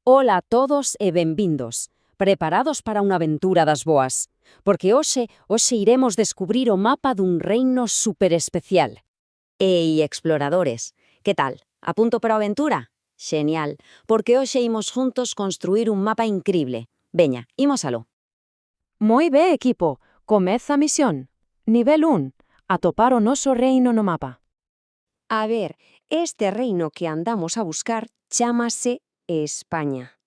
Ola a todos e benvindos. Preparados para unha aventura das boas. Porque hoxe iremos descubrir o mapa dun reino superespecial. Ei, exploradores, que tal? A punto para a aventura? Xenial, porque hoxe imos juntos construir un mapa incrible. Veña, imos aló. Moi ben, equipo. Comeza a misión. Nivel 1. Atopar o noso reino no mapa. A ver, este reino que andamos a buscar chámase España.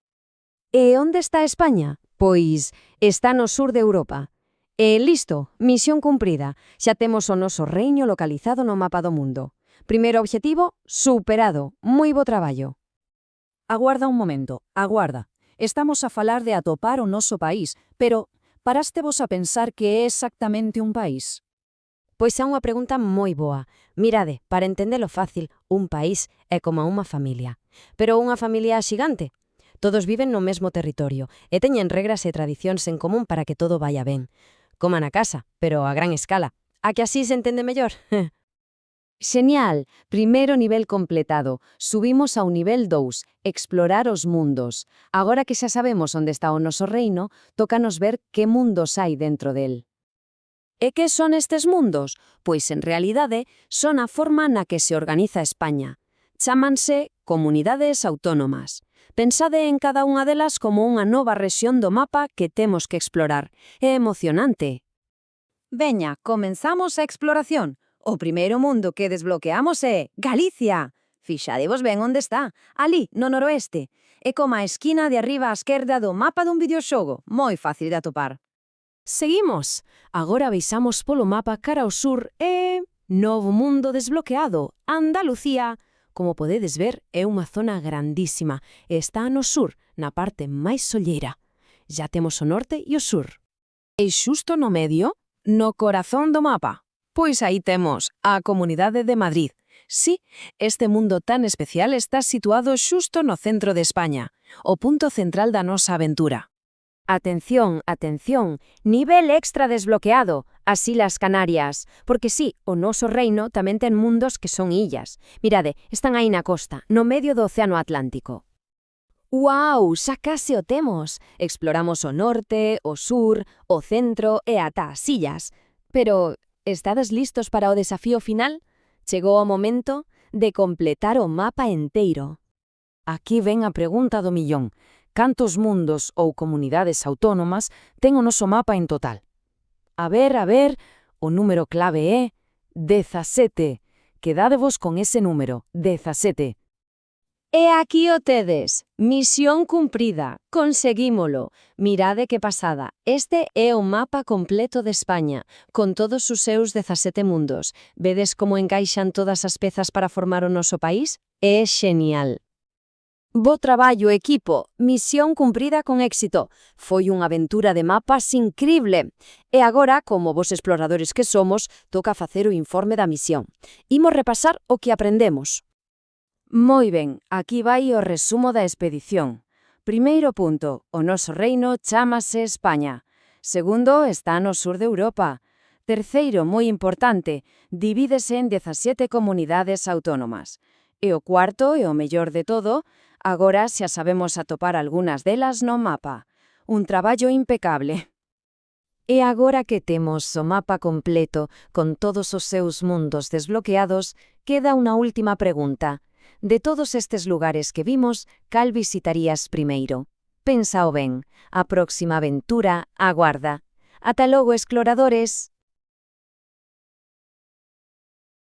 E onde está España? Pois está no sur de Europa. E listo, misión cumprida. Xa temos o noso reino localizado no mapa do mundo. Primeiro objetivo, superado. Moi bo traballo. Aguarda un momento, aguarda. Estamos a falar de atopar o noso país, pero parástevos a pensar que é exactamente un país? Pois é unha pregunta moi boa. Mirade, para entendelo fácil, un país é como unha familia. Pero unha familia xigante. Todos viven no mesmo territorio e teñen regras e tradicións en común para que todo vaya ben. Como na casa, pero a gran escala. A que así se entende mellor? Xenial! Primeiro nivel completado. Subimos ao nivel 2, explorar os mundos. Agora que xa sabemos onde está o noso reino, tócanos ver que mundos hai dentro del. E que son estes mundos? Pois en realidade son a forma na que se organiza España. Chámanse comunidades autónomas. Pensade en cada unha delas como unha nova rexión do mapa que temos que explorar. É emocionante. Veña, comenzamos a exploración. O primeiro mundo que desbloqueamos é Galicia. Fixadevos ben onde está, ali, no noroeste. É como a esquina de arriba á esquerda do mapa dun videoxogo, moi fácil de atopar. Seguimos. Agora avisamos polo mapa cara ao sur e... Novo mundo desbloqueado. Andalucía. Como podedes ver, é unha zona grandísima e está no sur, na parte máis solleira. Ya temos o norte e o sur. E xusto no medio, no corazón do mapa. Pois aí temos a Comunidade de Madrid. Sí, este mundo tan especial está situado xusto no centro de España, o punto central da nosa aventura. Atención, atención, nivel extra desbloqueado, as Islas Canarias. Porque sí, o noso reino tamén ten mundos que son illas. Mirade, están aí na costa, no medio do Océano Atlántico. Uau, xa case o temos. Exploramos o norte, o sur, o centro e ata as illas. Pero, estades listos para o desafío final? Chegou o momento de completar o mapa enteiro. Aquí ven a pregunta do millón. Cantos mundos ou comunidades autónomas ten o noso mapa en total? A ver, o número clave é 17. Quedádevos con ese número, 17. E aquí o tedes. Misión cumprida. Conseguímolo. Mirade que pasada. Este é o mapa completo de España, con todos os seus 17 mundos. Vedes como encaixan todas as pezas para formar o noso país? É xenial. Bo traballo, equipo. Misión cumprida con éxito. Foi unha aventura de mapas incrible. E agora, como vos exploradores que somos, toca facer o informe da misión. Imos repasar o que aprendemos. Moi ben, aquí vai o resumo da expedición. Primeiro punto, o noso reino chámase España. Segundo, está no sur de Europa. Terceiro, moi importante, divídese en 17 comunidades autónomas. E o cuarto, e o mellor de todo, agora xa sabemos atopar algunhas delas no mapa. Un traballo impecable. E agora que temos o mapa completo, con todos os seus mundos desbloqueados, queda unha última pregunta. De todos estes lugares que vimos, cal visitarías primeiro? Pénsao ben. A próxima aventura aguarda. Ata logo, exploradores!